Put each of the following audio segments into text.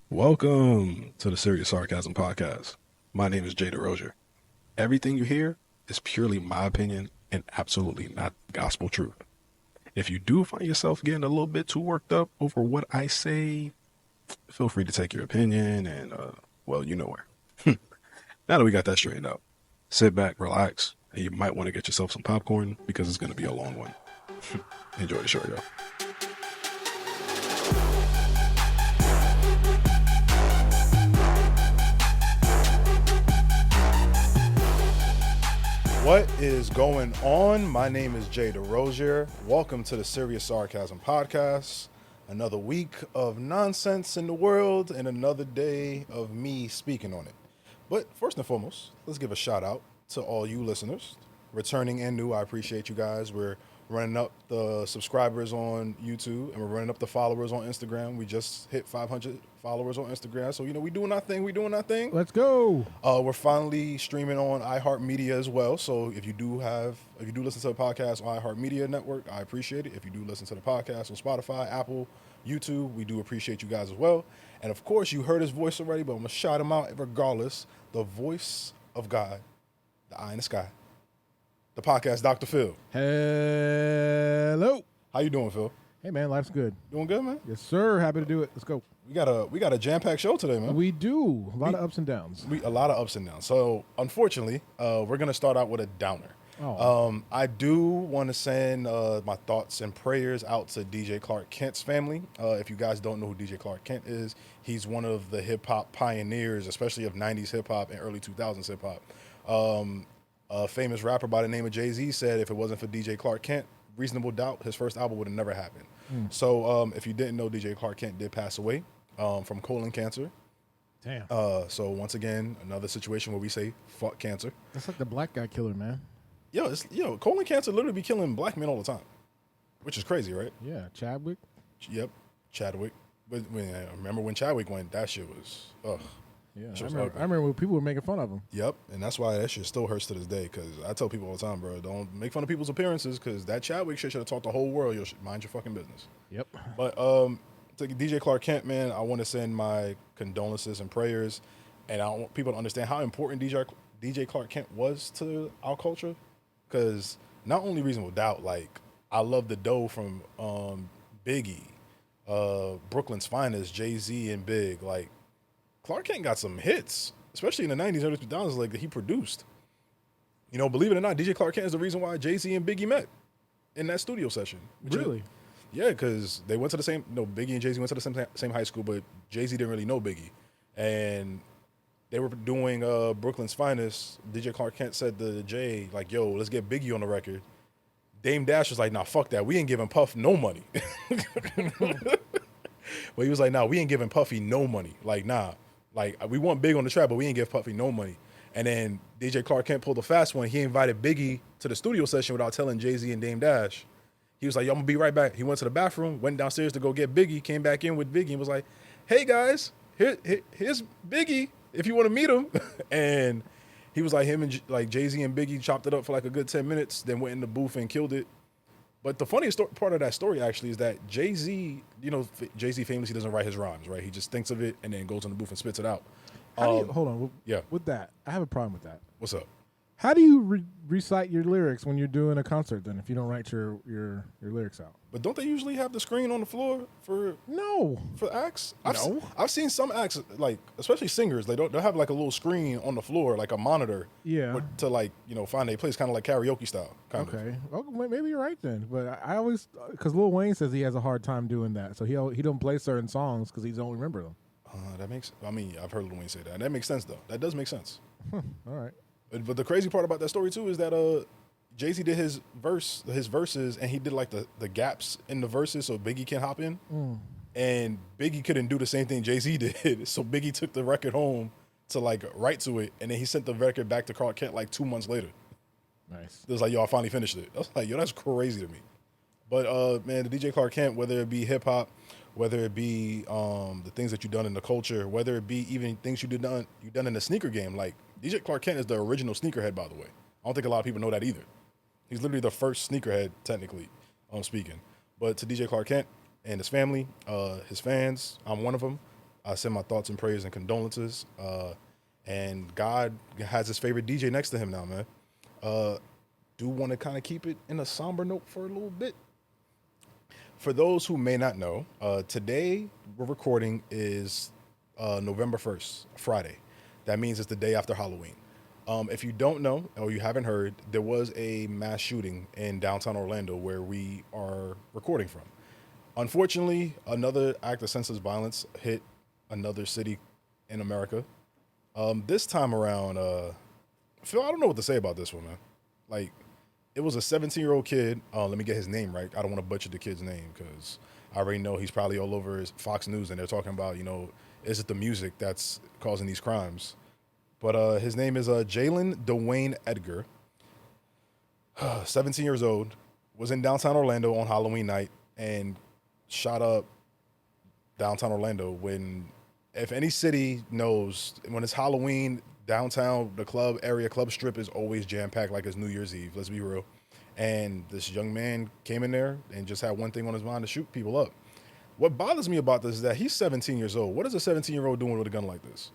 Welcome to the Serious Sarcasm Podcast. My name is Jaylen Rozier. Everything you hear is purely my opinion and absolutely not gospel truth. If you do find yourself getting a little bit too worked up over what I say, feel free to take your opinion and, well, you know where. Now that we got that straightened out, sit back, relax, and you might want to get yourself some popcorn because it's going to be a long one. Enjoy the show, y'all. What is going on? My name is Jaylen Rozier. Welcome to the Serious Sarcasm Podcast. Another week of nonsense in the world and another day of me speaking on it. But first and foremost, let's give a shout out to all you listeners, returning and new. I appreciate you guys. We're running up the subscribers on YouTube and we're running up the followers on Instagram. We just hit 500 followers on Instagram. So, we doing our thing. Let's go. We're finally streaming on iHeartMedia as well. So if you do listen to the podcast on iHeartMedia network, I appreciate it. If you do listen to the podcast on Spotify, Apple, YouTube, we do appreciate you guys as well. And of course, you heard his voice already, but I'm gonna shout him out regardless. The voice of God, the eye in the sky, the podcast, Dr. Phil. Hello. How you doing, Phil? Hey, man, life's good. Doing good, man? Yes, sir. Happy to do it. Let's go. We got a jam-packed show today, man. We do. A lot of ups and downs. A lot of ups and downs. So, unfortunately, we're going to start out with a downer. Oh. I do want to send my thoughts and prayers out to DJ Clark Kent's family. If you guys don't know who DJ Clark Kent is, he's one of the hip-hop pioneers, especially of 90s hip-hop and early 2000s hip-hop. A famous rapper by the name of Jay-Z said if it wasn't for DJ Clark Kent, Reasonable Doubt, his first album would have never happened. So if you didn't know, DJ Clark Kent did pass away from colon cancer. Damn. So once again, another situation where we say, fuck cancer. That's like the black guy killer, man. Colon cancer literally be killing black men all the time, which is crazy, right? Yeah, Chadwick. Yep, Chadwick. But remember when Chadwick went, that shit was, ugh. Yeah, Shit was I ugly. remember when people were making fun of him. Yep, and that's why that shit still hurts to this day, because I tell people all the time, bro, don't make fun of people's appearances, because that Chadwick shit should have taught the whole world, mind your fucking business. Yep. But to DJ Clark Kent, man, I want to send my condolences and prayers, and I want people to understand how important DJ Clark Kent was to our culture, because not only Reasonable Doubt, like, I love the dough from Biggie, Brooklyn's Finest, Jay-Z and Big, like, Clark Kent got some hits, especially in the 90s, early 2000s, like, that he produced. Believe it or not, DJ Clark Kent is the reason why Jay-Z and Biggie met in that studio session. Really? Yeah, because they went to the same, Biggie and Jay-Z went to the same high school, but Jay-Z didn't really know Biggie. And they were doing Brooklyn's Finest. DJ Clark Kent said to Jay, like, yo, let's get Biggie on the record. Dame Dash was like, nah, fuck that. We ain't giving Puff no money. But he was like, nah, we ain't giving Puffy no money. Like, nah. Like, we want Big on the track, but we ain't give Puffy no money. And then DJ Clark Kent pulled a fast one. He invited Biggie to the studio session without telling Jay-Z and Dame Dash. He was like, yo, I'm going to be right back. He went to the bathroom, went downstairs to go get Biggie, came back in with Biggie and was like, hey, guys, here's Biggie if you want to meet him. And he was like, him and like Jay-Z and Biggie chopped it up for like a good 10 minutes, then went in the booth and killed it. But the funniest part of that story actually is that Jay-Z, Jay-Z famously doesn't write his rhymes, right? He just thinks of it and then goes in the booth and spits it out. Hold on. Yeah. With that, I have a problem with that. What's up? How do you recite your lyrics when you're doing a concert then if you don't write your lyrics out? But don't they usually have the screen on the floor for acts? I've seen some acts, like, especially singers, they'll have like a little screen on the floor, like a monitor. Yeah. To like, find a place, kind of like karaoke style. Okay. Well, maybe you're right then. But I always, because Lil Wayne says he has a hard time doing that. So he don't play certain songs because he don't remember them. I've heard Lil Wayne say that. That makes sense, though. That does make sense. All right. But the crazy part about that story, too, is that Jay-Z did his verses, and he did, like, the gaps in the verses so Biggie can hop in. And Biggie couldn't do the same thing Jay-Z did. So Biggie took the record home to, like, write to it, and then he sent the record back to Clark Kent, like, 2 months later. Nice. It was like, yo, I finally finished it. I was like, yo, that's crazy to me. But, man, the DJ Clark Kent, whether it be hip-hop, whether it be the things that you've done in the culture, whether it be even things you've done in the sneaker game, like, DJ Clark Kent is the original sneakerhead, by the way. I don't think a lot of people know that either. He's literally the first sneakerhead, technically, speaking. But to DJ Clark Kent and his family, his fans, I'm one of them. I send my thoughts and prayers and condolences. And God has his favorite DJ next to him now, man. Do want to kind of keep it in a somber note for a little bit. For those who may not know, today we're recording is November 1st, Friday. That means it's the day after Halloween. If you don't know or you haven't heard, there was a mass shooting in downtown Orlando where we are recording from. Unfortunately, another act of senseless violence hit another city in America. This time around, Phil, I don't know what to say about this one, man. Like, it was a 17-year-old kid. Let me get his name right. I don't want to butcher the kid's name because I already know he's probably all over Fox News and they're talking about, is it the music that's causing these crimes? But his name is Jaylen Dwayne Edgar, 17 years old, was in downtown Orlando on Halloween night and shot up downtown Orlando. If any city knows, when it's Halloween, downtown, the club area, club strip is always jam-packed like it's New Year's Eve, let's be real. And this young man came in there and just had one thing on his mind, to shoot people up. What bothers me about this is that he's 17 years old. What is a 17-year-old doing with a gun like this?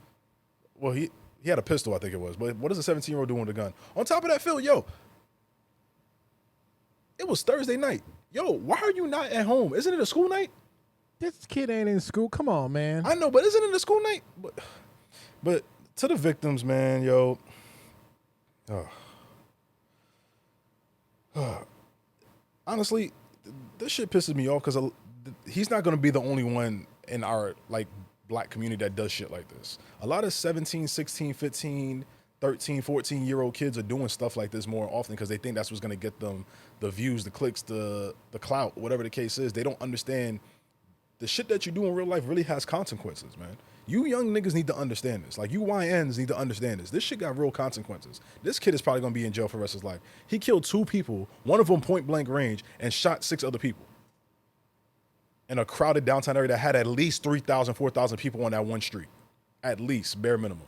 Well, he had a pistol, I think it was. But what is a 17-year-old doing with a gun? On top of that, Phil, it was Thursday night. Why are you not at home? Isn't it a school night? This kid ain't in school. Come on, man. I know, but isn't it a school night? But to the victims, man, honestly, this shit pisses me off because he's not going to be the only one in our, black community that does shit like this. A lot of 17, 16, 15, 13, 14-year-old kids are doing stuff like this more often because they think that's what's going to get them the views, the clicks, the clout, whatever the case is. They don't understand the shit that you do in real life really has consequences, man. You young niggas need to understand this. Like, you YNs need to understand this. This shit got real consequences. This kid is probably going to be in jail for the rest of his life. He killed 2 people, one of them point blank range, and shot 6 other people in a crowded downtown area that had at least 3,000, 4,000 people on that one street. At least, bare minimum.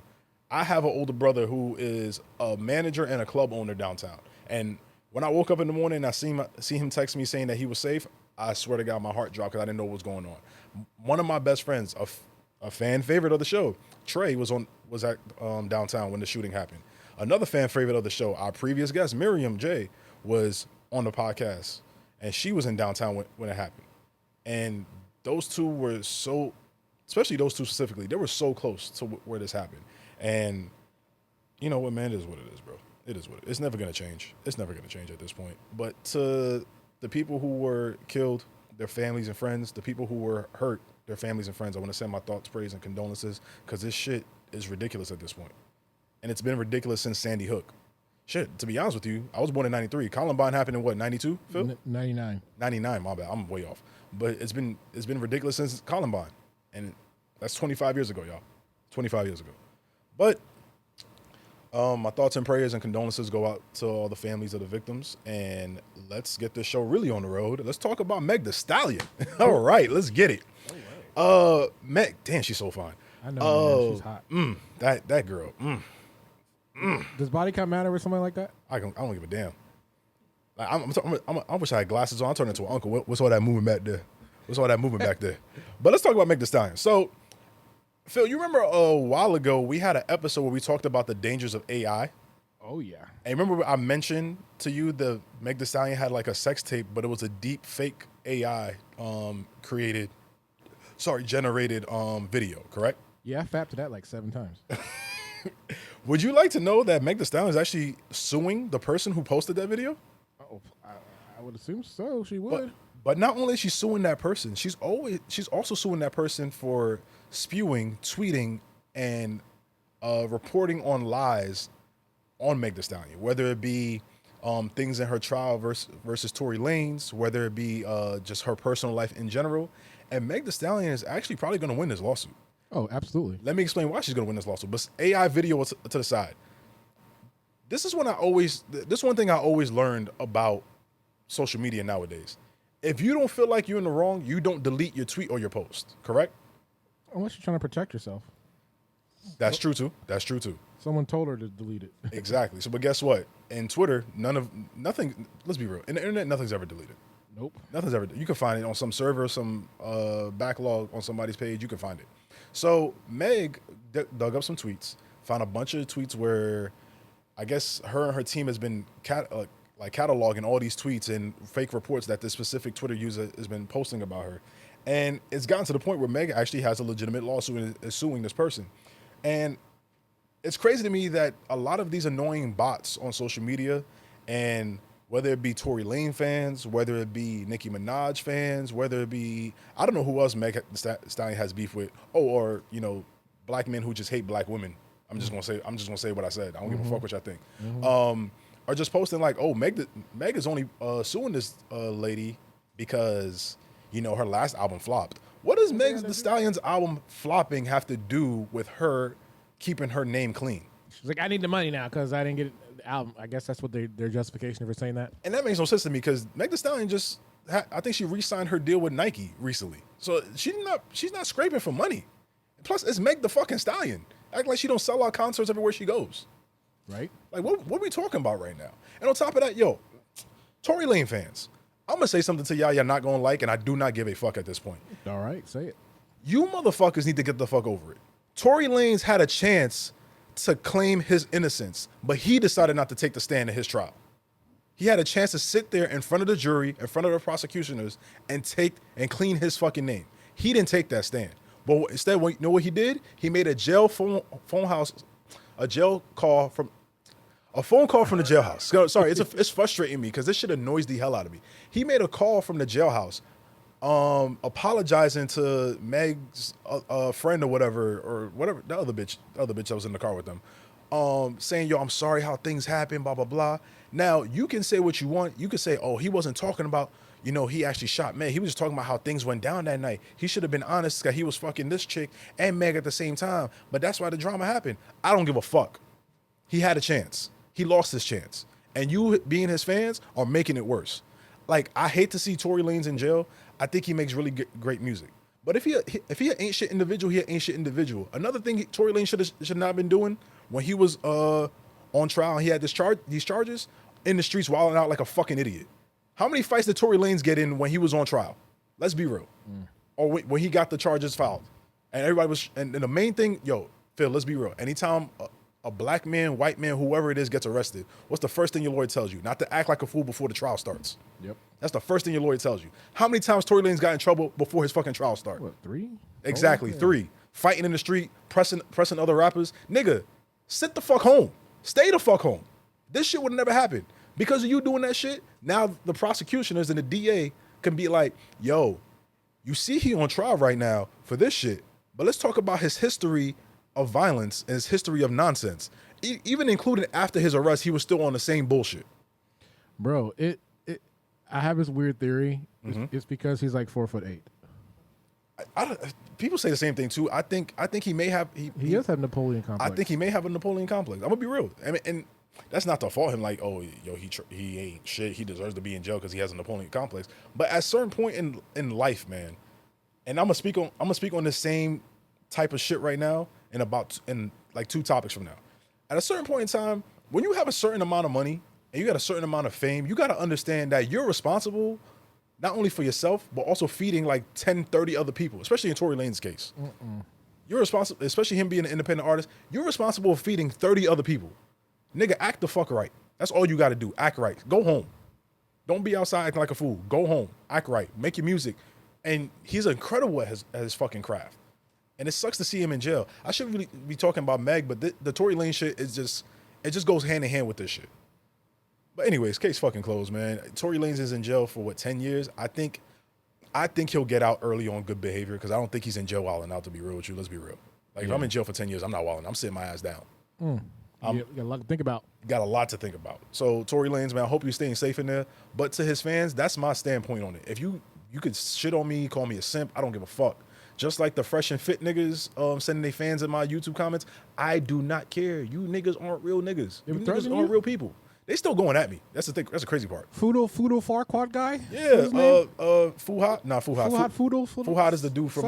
I have an older brother who is a manager and a club owner downtown. And when I woke up in the morning and I see him text me saying that he was safe, I swear to God, my heart dropped because I didn't know what was going on. One of my best friends, a fan favorite of the show, Trey, was at downtown when the shooting happened. Another fan favorite of the show, our previous guest, Miriam J, was on the podcast, and she was in downtown when it happened. And those two were especially those two specifically, they were so close to where this happened. And you know what, man, it is what it is, bro. It is what it is. It's never going to change. It's never going to change at this point. But to the people who were killed, their families and friends, the people who were hurt, their families and friends, I want to send my thoughts, praise, and condolences because this shit is ridiculous at this point. And it's been ridiculous since Sandy Hook. Shit, to be honest with you, I was born in 93. Columbine happened in what, 92, Phil? 99. 99, my bad. I'm way off. But it's been ridiculous since Columbine. And that's 25 years ago, y'all. 25 years ago. But my thoughts and prayers and condolences go out to all the families of the victims. And let's get this show really on the road. Let's talk about Meg Thee Stallion. All right, let's get it. Meg, damn, she's so fine. I know, man, she's hot. That girl. Does body count matter with somebody like that? I don't give a damn. Like, I wish I had glasses on. I turned into an uncle. What's all that movement back there? What's all that movement back there? But let's talk about Meg Thee Stallion. So, Phil, you remember a while ago we had an episode where we talked about the dangers of AI? Oh, yeah. And remember I mentioned to you the Meg Thee Stallion had like a sex tape, but it was a deep fake AI generated video, correct? Yeah, I fapped to that like 7 times. Would you like to know that Meg Thee Stallion is actually suing the person who posted that video? Oh, I would assume so. She would. But not only is she suing that person, she's also suing that person for spewing, tweeting, and reporting on lies on Meg Thee Stallion, whether it be things in her trial versus Tory Lanez, whether it be just her personal life in general. And Meg Thee Stallion is actually probably going to win this lawsuit. Oh, absolutely. Let me explain why she's going to win this lawsuit. But AI video to the side. This is one thing I always learned about social media nowadays. If you don't feel like you're in the wrong, you don't delete your tweet or your post, correct? Unless you're trying to protect yourself. That's true too. Someone told her to delete it. Exactly. So, but guess what? In Twitter, nothing, let's be real. In the internet, nothing's ever deleted. Nope. Nothing's ever. You can find it on some server, some backlog on somebody's page. You can find it. So Meg dug up some tweets, found a bunch of tweets where I guess her and her team has been cataloging all these tweets and fake reports that this specific Twitter user has been posting about her. And it's gotten to the point where Meg actually has a legitimate lawsuit and is suing this person. And it's crazy to me that a lot of these annoying bots on social media, and whether it be Tory Lane fans, whether it be Nicki Minaj fans, whether it be, I don't know who else Meg Thee Stallion has beef with. Or, you know, black men who just hate black women. I'm just gonna say what I said. I don't give a fuck what y'all think. Are just posting like, oh, Meg is only suing this lady because, you know, her last album flopped. What does Meg Thee Stallion's album flopping have to do with her keeping her name clean? She's like, I need the money now because I didn't get the album. I guess that's what their justification for saying that. And that makes no sense to me because Meg Thee Stallion I think she re-signed her deal with Nike recently. So she's not scraping for money. Plus, it's Meg the fucking Stallion. Act like she don't sell out concerts everywhere she goes. Right? Like, what are we talking about right now? And on top of that, yo, Tory Lane fans, I'm going to say something to y'all not going to like, and I do not give a fuck at this point. All right, say it. You motherfuckers need to get the fuck over it. Tory Lanez had a chance to claim his innocence, but he decided not to take the stand in his trial. He had a chance to sit there in front of the jury, in front of the prosecutioners, and clean his fucking name. He didn't take that stand. But instead, you know what he did? He made a phone call from the jailhouse. Sorry, it's frustrating me because this shit annoys the hell out of me. He made a call from the jailhouse, apologizing to Meg's friend or whatever, the other bitch that was in the car with them, saying, yo, I'm sorry how things happen, blah, blah, blah. Now, you can say what you want. You can say, oh, he wasn't talking about, you know, he actually shot Meg. He was just talking about how things went down that night. He should have been honest that he was fucking this chick and Meg at the same time. But that's why the drama happened. I don't give a fuck. He had a chance. He lost his chance. And you being his fans are making it worse. Like, I hate to see Tory Lanez in jail. I think he makes really great music. But if he an ain't shit individual, he an ain't shit individual. Another thing Tory Lanez should not have been doing when he was on trial and he had these charges, in the streets wilding out like a fucking idiot. How many fights did Tory Lanez get in when he was on trial? Let's be real. Or when he got the charges filed. And everybody was, and the main thing, yo, Phil, let's be real. Anytime a black man, white man, whoever it is gets arrested, what's the first thing your lawyer tells you? Not to act like a fool before the trial starts. Yep. That's the first thing your lawyer tells you. How many times Tory Lanez got in trouble before his fucking trial started? What, 3? Exactly, 3. Yeah. Fighting in the street, pressing other rappers. Nigga, sit the fuck home. Stay the fuck home. This shit would have never happened. Because of you doing that shit, now the prosecutioners and the DA can be like, yo, you see he on trial right now for this shit, but let's talk about his history of violence and his history of nonsense. Even including after his arrest, he was still on the same bullshit. Bro, I have this weird theory. It's because he's like 4'8". People say the same thing too. I think he may have. He does have Napoleon complex. I think he may have a Napoleon complex. I'm gonna be real. I mean, and that's not to fault him. Like, oh, yo, he ain't shit. He deserves to be in jail because he has a Napoleon complex. But at a certain point in life, man, and I'm gonna speak on the same type of shit right now in like 2 topics from now. At a certain point in time, when you have a certain amount of money and you got a certain amount of fame, you got to understand that you're responsible not only for yourself, but also feeding like 10, 30 other people, especially in Tory Lanez's case. You're responsible, especially him being an independent artist, you're responsible for feeding 30 other people. Nigga, act the fuck right. That's all you got to do. Act right. Go home. Don't be outside acting like a fool. Go home. Act right. Make your music. And he's incredible at his fucking craft. And it sucks to see him in jail. I shouldn't really be talking about Meg, but the Tory Lanez shit is just goes hand in hand with this shit. But anyways, case fucking closed, man. Tory Lanez is in jail for 10 years? I think he'll get out early on good behavior because I don't think he's in jail wilding out, to be real with you. Let's be real. Like, if I'm in jail for 10 years, I'm not wilding. I'm sitting my ass down. You got a lot to think about. Got a lot to think about. So, Tory Lanez, man, I hope you're staying safe in there. But to his fans, that's my standpoint on it. If you could shit on me, call me a simp, I don't give a fuck. Just like the fresh and fit niggas sending their fans in my YouTube comments, I do not care. You niggas aren't real niggas. You niggas aren't real people. They still going at me. That's the thing. That's the crazy part. Fudo Farquaad guy? Yeah. Fuhat? Nah, Fuhat. Fuhat is the dude from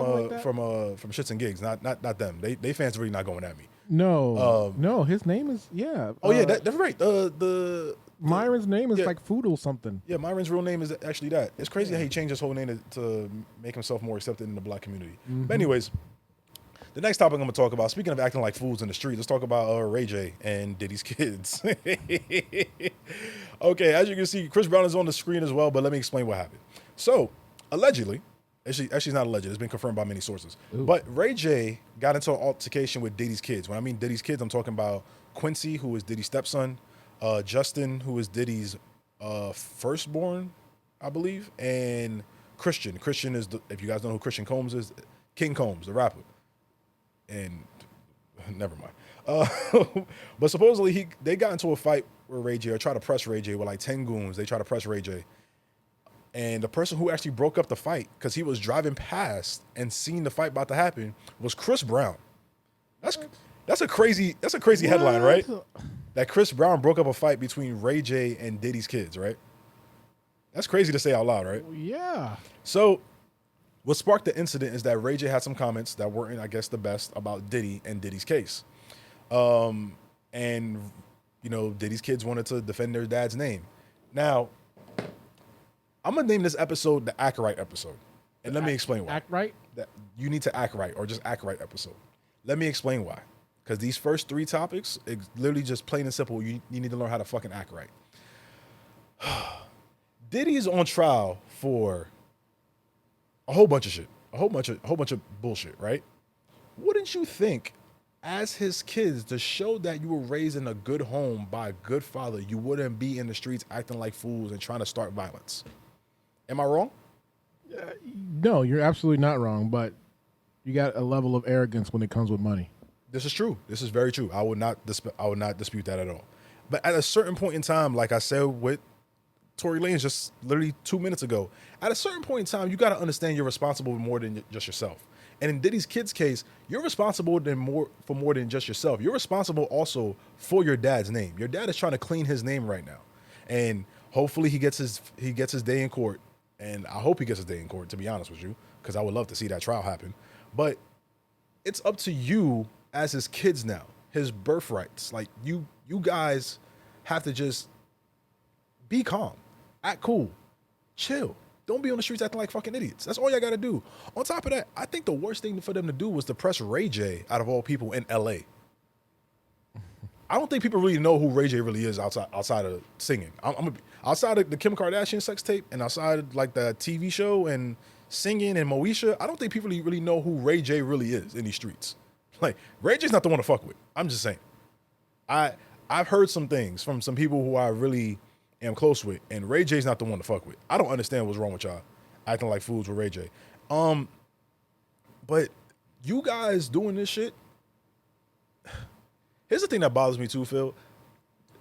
Shits and Gigs. Not them. They fans are really not going at me. No. No, his name is, yeah. Oh, yeah, that's right. The Myron's name is like Foodle something. Yeah, Myron's real name is actually that. It's crazy how he changed his whole name to make himself more accepted in the black community. But anyways, the next topic I'm going to talk about, speaking of acting like fools in the street, let's talk about Ray J and Diddy's kids. Okay, as you can see, Chris Brown is on the screen as well, but let me explain what happened. So, allegedly, actually it's not alleged, it's been confirmed by many sources, but Ray J got into an altercation with Diddy's kids. When I mean Diddy's kids, I'm talking about Quincy, who is Diddy's stepson, Justin, who is Diddy's firstborn, I believe, and Christian. Christian is, if you guys know who Christian Combs is, King Combs, the rapper. And never mind. But supposedly they got into a fight with Ray J, or tried to press Ray J with like 10 goons. They tried to press Ray J. And the person who actually broke up the fight, because he was driving past and seen the fight about to happen, was Chris Brown. That's a crazy headline, right? That Chris Brown broke up a fight between Ray J and Diddy's kids, right? That's crazy to say out loud, right? Yeah. So what sparked the incident is that Ray J had some comments that weren't, I guess, the best about Diddy and Diddy's case. And, you know, Diddy's kids wanted to defend their dad's name. Now, I'm going to name this episode the Act Right episode. And let me explain why. Act right? That you need to act right, or just Act Right episode. Let me explain why. Because these first three topics, it's literally just plain and simple. You need to learn how to fucking act right. Diddy is on trial for a whole bunch of shit, a whole bunch of bullshit, right? Wouldn't you think, as his kids, to show that you were raised in a good home by a good father, you wouldn't be in the streets acting like fools and trying to start violence? Am I wrong? No, you're absolutely not wrong, but you got a level of arrogance when it comes with money. This is true. This is very true. I would not dispute that at all. But at a certain point in time, like I said with Tory Lanez just literally 2 minutes ago, at a certain point in time, you got to understand you're responsible for more than just yourself. And in Diddy's kids' case, you're responsible for more than just yourself. You're responsible also for your dad's name. Your dad is trying to clean his name right now, and hopefully he gets his day in court. And I hope he gets his day in court, to be honest with you, because I would love to see that trial happen. But it's up to you as his kids now, his birthrights. Like you guys have to just be calm, act cool, chill. Don't be on the streets acting like fucking idiots. That's all y'all got to do. On top of that, I think the worst thing for them to do was to press Ray J, out of all people, in L.A. I don't think people really know who Ray J really is outside of singing. Outside of the Kim Kardashian sex tape and outside of like the TV show and singing and Moesha, I don't think people really know who Ray J really is in these streets. Like, Ray J's not the one to fuck with. I'm just saying. I've heard some things from some people who I really am close with, and Ray J's not the one to fuck with. I don't understand what's wrong with y'all acting like fools with Ray J. But you guys doing this shit, here's the thing that bothers me too, Phil.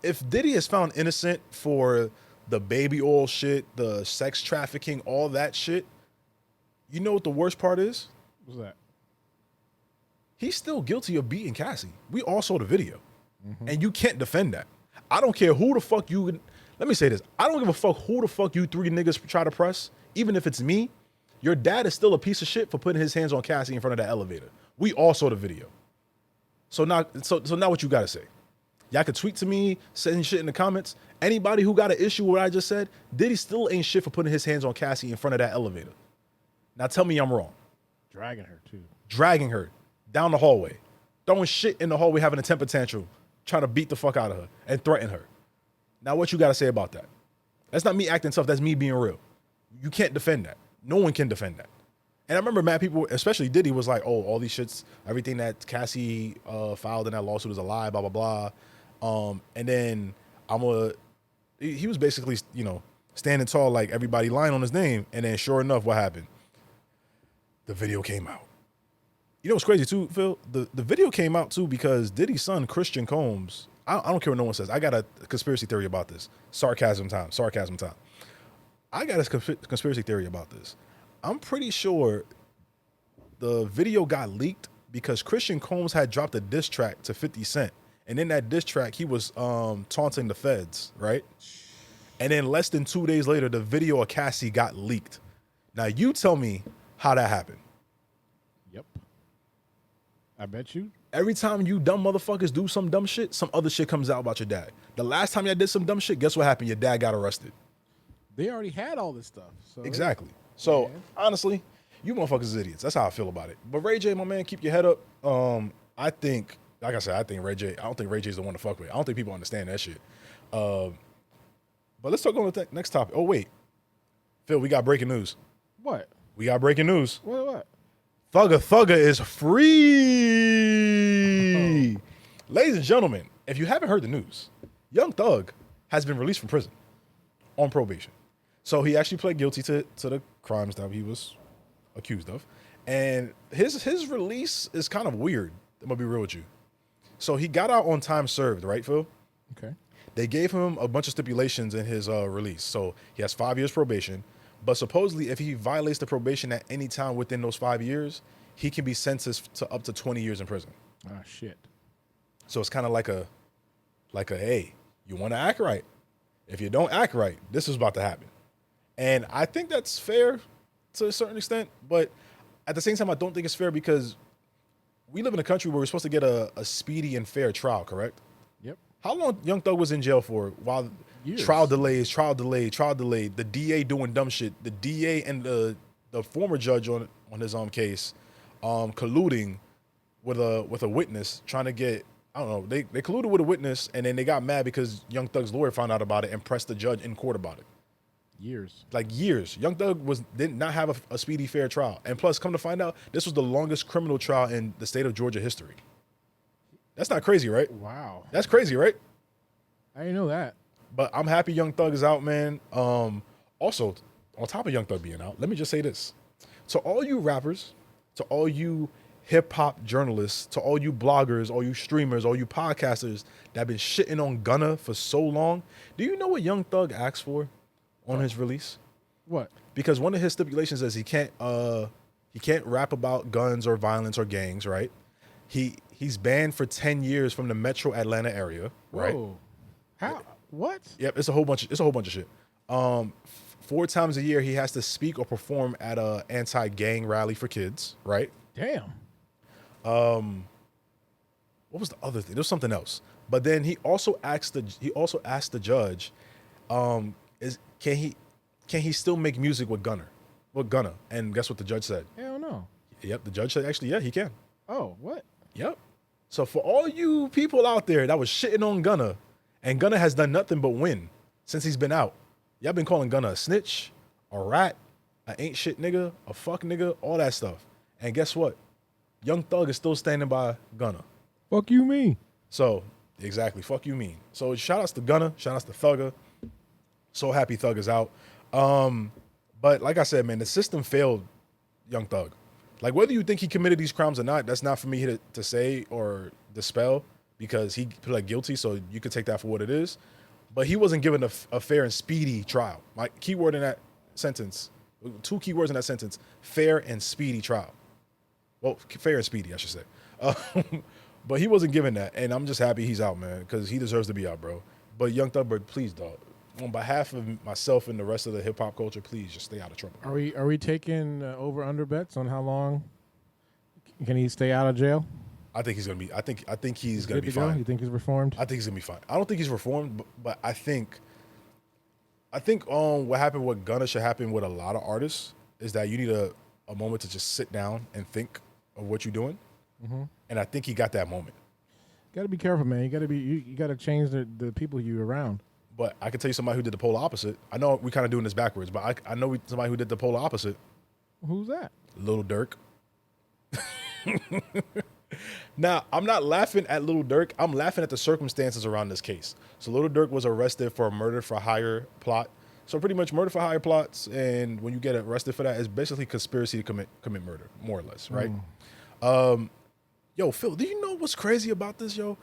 If Diddy is found innocent for the baby oil shit, the sex trafficking, all that shit, you know what the worst part is? What's that? He's still guilty of beating Cassie. We all saw the video. And you can't defend that. I don't care who the fuck you... Let me say this. I don't give a fuck who the fuck you three niggas try to press. Even if it's me, your dad is still a piece of shit for putting his hands on Cassie in front of that elevator. We all saw the video. So now what you got to say? Y'all can tweet to me, send shit in the comments. Anybody who got an issue with what I just said, Diddy still ain't shit for putting his hands on Cassie in front of that elevator. Now tell me I'm wrong. Dragging her, too. Dragging her down the hallway. Throwing shit in the hallway, having a temper tantrum, trying to beat the fuck out of her and threaten her. Now what you got to say about that? That's not me acting tough. That's me being real. You can't defend that. No one can defend that. And I remember mad people, especially Diddy, was like, oh, all these shits, everything that Cassie filed in that lawsuit is a lie, blah, blah, blah. And then he was basically, standing tall like everybody lying on his name. And then sure enough, what happened? The video came out. You know what's crazy too, Phil? The video came out too because Diddy's son, Christian Combs, I don't care what no one says. I got a conspiracy theory about this. Sarcasm time. I got a conspiracy theory about this. I'm pretty sure the video got leaked because Christian Combs had dropped a diss track to 50 Cent. And in that diss track, he was taunting the feds, right? And then less than 2 days later, the video of Cassie got leaked. Now, you tell me how that happened. Yep. I bet you. Every time you dumb motherfuckers do some dumb shit, some other shit comes out about your dad. The last time y'all did some dumb shit, guess what happened? Your dad got arrested. They already had all this stuff. So Exactly. So honestly, you motherfuckers is idiots. That's how I feel about it. But Ray J, my man, keep your head up. I think, like I said, I think Ray J. I don't think Ray J's the one to fuck with. I don't think people understand that shit. But let's talk on the next topic. Oh wait, Phil, we got breaking news. What? We got breaking news. What? Thugger is free. Ladies and gentlemen, if you haven't heard the news, Young Thug has been released from prison on probation. So he actually pled guilty to the crimes that he was accused of. And his release is kind of weird. I'm going to be real with you. So he got out on time served, right, Phil? Okay. They gave him a bunch of stipulations in his release. So he has 5 years probation. But supposedly, if he violates the probation at any time within those 5 years, he can be sentenced to up to 20 years in prison. Ah, shit. So it's kind of like a, hey, you want to act right. If you don't act right, this is about to happen. And I think that's fair to a certain extent. But at the same time, I don't think it's fair because we live in a country where we're supposed to get a speedy and fair trial, correct? Yep. How long Young Thug was in jail for while Years. trial delays, the DA doing dumb shit, the DA and the former judge on his case colluding with a witness trying to get, I don't know, they colluded with a witness and then they got mad because Young Thug's lawyer found out about it and pressed the judge in court about it. Years. Like years. Young Thug did not have a speedy, fair trial. And plus, come to find out, this was the longest criminal trial in the state of Georgia history. That's not crazy, right? Wow. That's crazy, right? I didn't know that. But I'm happy Young Thug is out, man. Also, on top of Young Thug being out, let me just say this. To all you rappers, to all you hip-hop journalists, to all you bloggers, all you streamers, all you podcasters that have been shitting on Gunna for so long, do you know what Young Thug asked for on his release? What? Because one of his stipulations is he can't rap about guns or violence or gangs, right? He's banned for 10 years from the metro Atlanta area, right? Whoa. How? What? Yep, it's a whole bunch of shit. 4 times a year he has to speak or perform at a anti-gang rally for kids, right? Damn. What was the other thing? There's something else. But then he also asked the judge, can he still make music with Gunna? And guess what the judge said? Hell no. Yep, the judge said actually, yeah, he can. Oh, what? Yep. So for all you people out there that was shitting on Gunna, and Gunna has done nothing but win since he's been out. Y'all been calling Gunna a snitch, a rat, a ain't shit nigga, a fuck nigga, all that stuff. And guess what? Young Thug is still standing by Gunna. Fuck you, me. So, exactly, fuck you mean. So shout outs to Gunna, shout outs to Thugger. So happy Thug is out. But like I said, man, the system failed Young Thug. Like whether you think he committed these crimes or not, that's not for me to say or dispel because he pled guilty, so you can take that for what it is. But he wasn't given a fair and speedy trial. My keyword in that sentence, 2 keywords in that sentence, fair and speedy trial. Well, fair and speedy, I should say. But he wasn't given that, and I'm just happy he's out, man, because he deserves to be out, bro. But Young Thug, please, dog, on behalf of myself and the rest of the hip hop culture, please just stay out of trouble. Are we taking over under bets on how long can he stay out of jail? I think he's gonna be. I think he's gonna be fine. You think he's reformed? I think he's gonna be fine. I don't think he's reformed, but I think what happened with Gunna should happen with a lot of artists is that you need a moment to just sit down and think of what you're doing. Mm-hmm. And I think he got that moment. Got to be careful, man. You got to change the people you around. But I can tell you somebody who did the polar opposite. I know we kind of doing this backwards, but I know somebody who did the polar opposite. Who's that? Lil Durk. Now, I'm not laughing at Lil Durk. I'm laughing at the circumstances around this case. So Lil Durk was arrested for a murder for hire plot. So pretty much murder for hire plots, and when you get arrested for that, it's basically conspiracy to commit murder, more or less, right? Yo, Phil, do you know what's crazy about this, yo?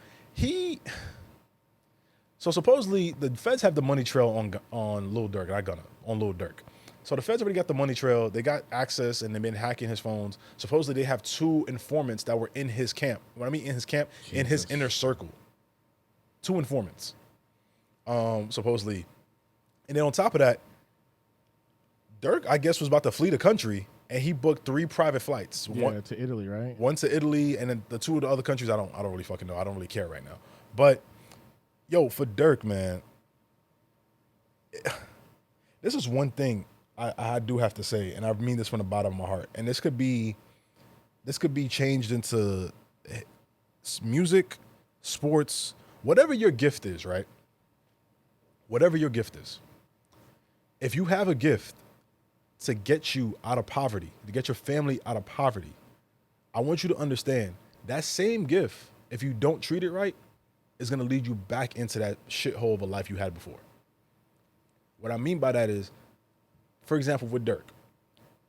So supposedly the feds have the money trail on Lil Durk, not Gunna, on Lil Durk. So the feds already got the money trail. They got access, and they've been hacking his phones. Supposedly they have 2 informants that were in his camp. When I mean in his camp, Jesus. In his inner circle. 2 informants, supposedly. And then on top of that, Durk, I guess, was about to flee the country, and he booked 3 private flights. Yeah, to Italy, right? One to Italy, and then the 2 of the other countries I don't really fucking know. I don't really care right now. But yo, for Durk, man, this is one thing I do have to say, and I mean this from the bottom of my heart. And this could be changed into music, sports, whatever your gift is, right? Whatever your gift is. If you have a gift to get you out of poverty, to get your family out of poverty, I want you to understand that same gift, if you don't treat it right, is going to lead you back into that shithole of a life you had before. What I mean by that is, for example, with Durk.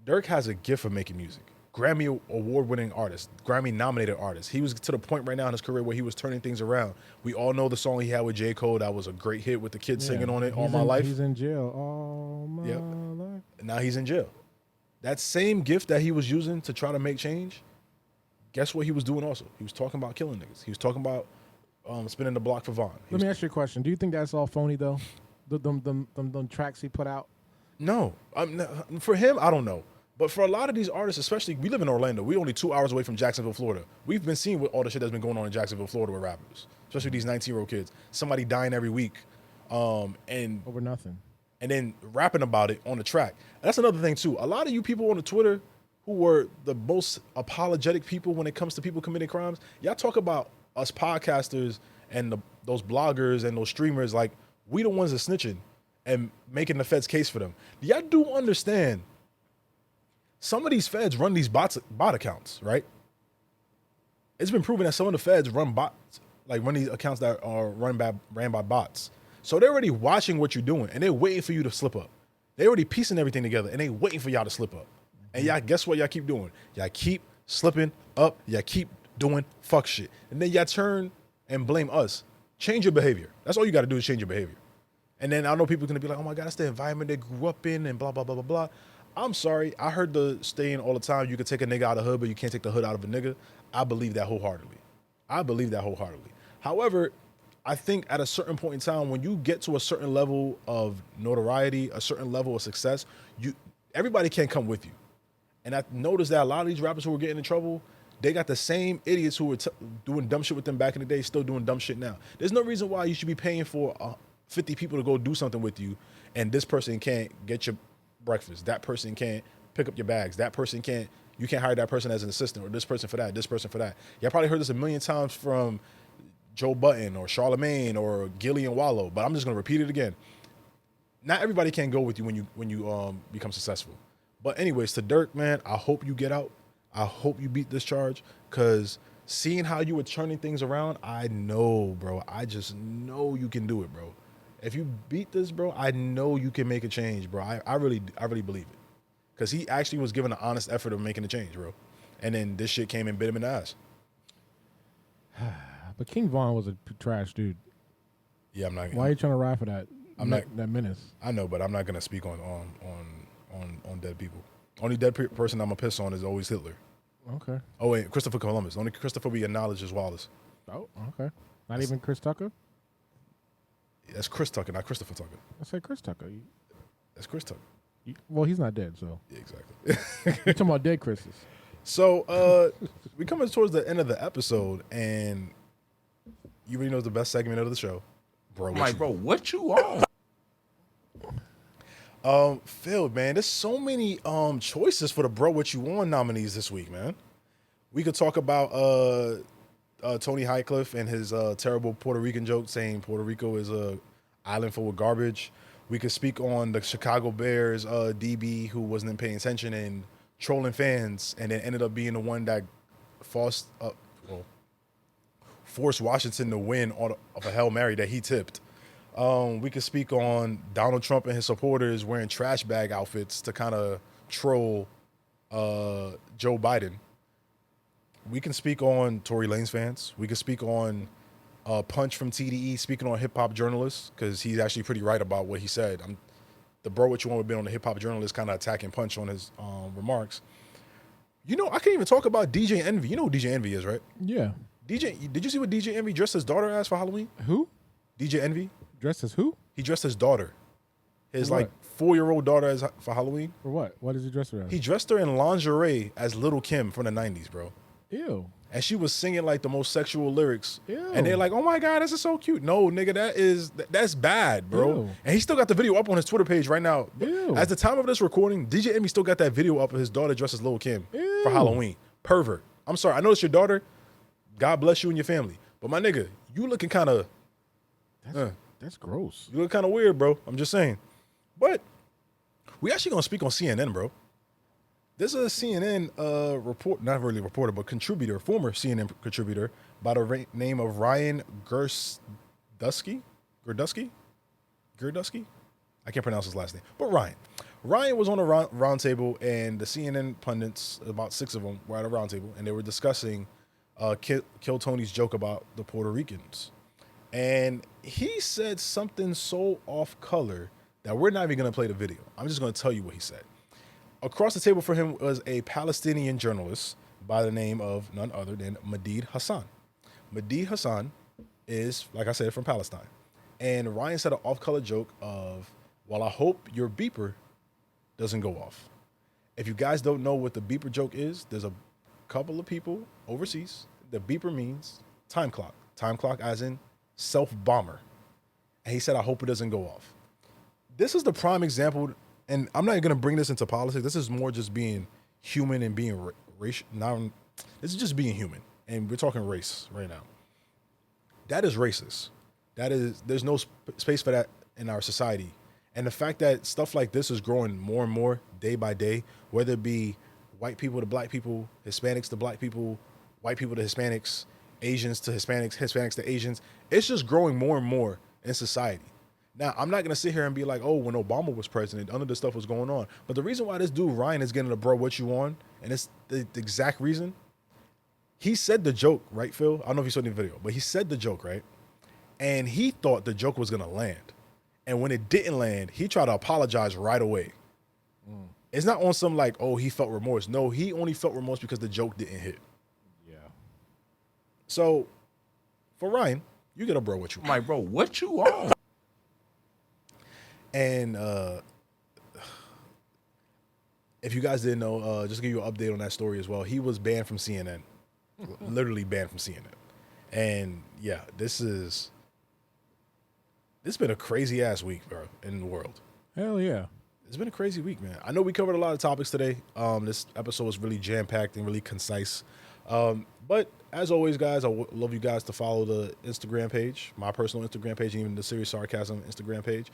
Durk has a gift for making music. Grammy award-winning artist, Grammy-nominated artist. He was to the point right now in his career where he was turning things around. We all know the song he had with J. Cole. That was a great hit with the kid singing on it, All My Life. He's in jail all my life. Now he's in jail. That same gift that he was using to try to make change, guess what he was doing also? He was talking about killing niggas. He was talking about spinning the block for Vaughn. Let me ask you a question. Do you think that's all phony, though? Them tracks he put out? No. For him, I don't know. But for a lot of these artists, especially, we live in Orlando. We're only 2 hours away from Jacksonville, Florida. We've been seeing all the shit that's been going on in Jacksonville, Florida with rappers, especially these 19-year-old kids. Somebody dying every week. And over nothing. And then rapping about it on the track. That's another thing, too. A lot of you people on the Twitter who were the most apologetic people when it comes to people committing crimes, y'all talk about us podcasters and those bloggers and those streamers like we the ones that snitching and making the feds case for them. Y'all do understand some of these feds run these bot accounts, right? It's been proven that some of the feds run bots, like run these accounts that are ran by bots. So they're already watching what you're doing and they're waiting for you to slip up. They're already piecing everything together and they waiting for y'all to slip up. And y'all, guess what y'all keep doing? Y'all keep slipping up. Y'all keep doing fuck shit. And then y'all turn and blame us. Change your behavior. That's all you got to do is change your behavior. And then I know people are going to be like, oh my God, that's the environment they grew up in and blah, blah, blah, blah, blah. I'm sorry. I heard the saying all the time, you can take a nigga out of the hood, but you can't take the hood out of a nigga. I believe that wholeheartedly. However, I think at a certain point in time, when you get to a certain level of notoriety, a certain level of success, everybody can't come with you. And I noticed that a lot of these rappers who were getting in trouble, they got the same idiots who were doing dumb shit with them back in the day, still doing dumb shit now. There's no reason why you should be paying for 50 people to go do something with you, and this person can't get your breakfast. That person can't pick up your bags. That person can't, you can't hire that person as an assistant, or this person for that, this person for that. Y'all probably heard this a million times from Joe Budden or Charlemagne or Gillian Wallow, but I'm just gonna repeat it again. Not everybody can go with you when you become successful. But anyways, to Durk, man, I hope you get out. I hope you beat this charge, because seeing how you were turning things around, I know, bro. I just know you can do it, bro. If you beat this, bro, I know you can make a change, bro. I really believe it. Because he actually was given an honest effort of making a change, bro. And then this shit came and bit him in the ass. But King Von was a trash dude. Yeah, I'm not. Why are you trying to ride for that? That menace. I know, but I'm not gonna speak on dead people. Only dead person I'm gonna piss on is always Hitler. Okay. Oh wait, Christopher Columbus. Only Christopher we acknowledge is Wallace. Oh, okay. Not even Chris Tucker? That's Chris Tucker, not Christopher Tucker. I said Chris Tucker. That's Chris Tucker. Well, he's not dead, so. Yeah, exactly. You're talking about dead Chris's. So we coming towards the end of the episode, and you already know the best segment of the show, bro. What you on? Phil, man, there's so many choices for the Bro What You On nominees this week, man. We could talk about Tony Highcliffe and his terrible Puerto Rican joke saying Puerto Rico is a island full of garbage. We could speak on the Chicago Bears DB who wasn't paying attention and trolling fans, and then ended up being the one that forced Washington to win of a Hail Mary that he tipped. We could speak on Donald Trump and his supporters wearing trash bag outfits to kind of troll Joe Biden. We can speak on Tory Lanez fans. We could speak on Punch from TDE speaking on hip-hop journalists, because he's actually pretty right about what he said. The Bro What You Want would be on the hip-hop journalist kind of attacking Punch on his remarks. You know, I can't even talk about DJ Envy. You know who DJ Envy is, right? Yeah. Did you see what DJ Envy dressed his daughter as for Halloween? Who? DJ Envy. Dressed as who? He dressed his daughter. his For like what? 4-year-old daughter for Halloween. For what? What did he dress her as? He dressed her in lingerie as Little Kim from the 90s, bro. Ew. And she was singing like the most sexual lyrics. Ew. And they're like, oh my God, this is so cute. No, nigga, that's bad, bro. Ew. And he still got the video up on his Twitter page right now. Ew. At the time of this recording, DJ Emmy still got that video up of his daughter dressed as Lil' Kim Ew. for Halloween. Pervert. I'm sorry. I know it's your daughter. God bless you and your family. But my nigga, you looking kind of... That's gross. You look kind of weird, bro. I'm just saying. But we actually going to speak on CNN, bro. This is a CNN not really reporter, but contributor, former CNN contributor by the name of Ryan Girdusky? I can't pronounce his last name, but Ryan. Ryan was on a round table, and the CNN pundits, about 6 of them, were at a round table, and they were discussing Kill Tony's joke about the Puerto Ricans. And he said something so off color that we're not even going to play the video. I'm just going to tell you what he said. Across the table for him was a Palestinian journalist by the name of none other than Mahdi Hassan. Mahdi Hassan is, like I said, from Palestine. And Ryan said an off-color joke of, well, I hope your beeper doesn't go off. If you guys don't know what the beeper joke is, there's a couple of people overseas. The beeper means time clock. Time clock as in self-bomber. And he said, I hope it doesn't go off. This is the prime example. And I'm not going to bring this into politics. This is more just being human and being racial. This is just being human. And we're talking race right now. That is racist. There's no space for that in our society. And the fact that stuff like this is growing more and more day by day, whether it be white people to black people, Hispanics to black people, white people to Hispanics, Asians to Hispanics, Hispanics to Asians, it's just growing more and more in society. Now, I'm not going to sit here and be like, oh, when Obama was president, none of this stuff was going on. But the reason why this dude, Ryan, is getting a bro what you on, and it's the exact reason, he said the joke, right, Phil? I don't know if you saw the video, but he said the joke, right? And he thought the joke was going to land. And when it didn't land, he tried to apologize right away. It's not on some like, oh, he felt remorse. No, he only felt remorse because the joke didn't hit. Yeah. So, for Ryan, you get a bro what you on. I'm like, bro, what you on? And if you guys didn't know, just to give you an update on that story as well, he was banned from CNN. Literally banned from CNN. And yeah, this been a crazy ass week, bro, in the world. Hell yeah. It's been a crazy week, man. I know we covered a lot of topics today. This episode was really jam-packed and really concise. But as always, guys, I love you guys to follow the Instagram page, my personal Instagram page, and even the Serious Sarcasm Instagram page,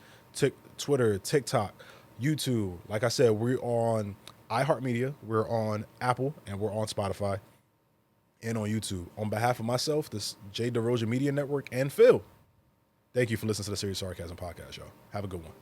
Twitter, TikTok, YouTube. Like I said, we're on iHeartMedia, we're on Apple, and we're on Spotify, and on YouTube. On behalf of myself, this J DeRoja Media Network, and Phil, thank you for listening to the Serious Sarcasm Podcast, y'all. Have a good one.